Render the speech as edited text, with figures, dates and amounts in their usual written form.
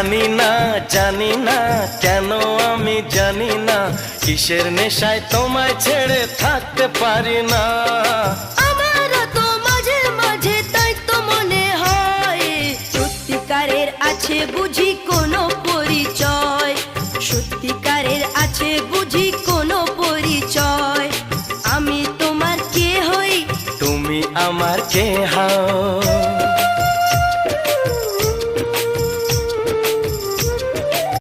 জানি না জানি না কেন আমি জানি না কিসের নেশায় তোমায় ছেড়ে থাকতে পারি না। আমারও তো মাঝে মাঝে তাই তো মনে হয় সত্যিকারের আছে বুঝি কোনো পরিচয়, সত্যিকারের আছে বুঝি